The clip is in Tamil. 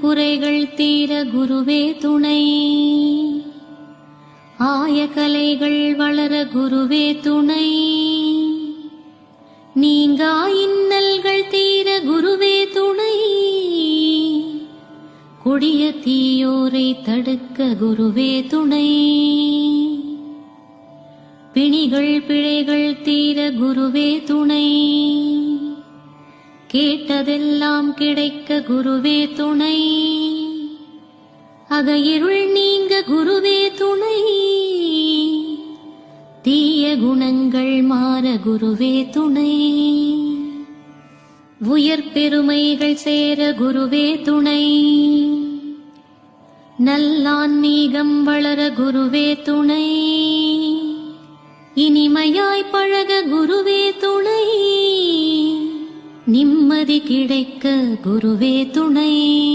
குறைகள் தீர குருவே துணை. ஆய கலைகள் வளர குருவே துணை. நீங்கா இன்னல்கள் தீர குருவே துணை. கொடிய தீயோரை தடுக்க குருவே துணை. பிணிகள் பிழைகள் தீர குருவே துணை. கேட்டதெல்லாம் கிடைக்க குருவே துணை. அகையிருள் நீங்க குருவே துணை. தீய குணங்கள் மாற குருவே துணை. உயர் பெருமைகள் சேர குருவே துணை. நல்லான்மீகம் வளர குருவே துணை. இனிமையாய் பழக குருவே துணை. நிம்மதி கிடைக்க குருவே துணை.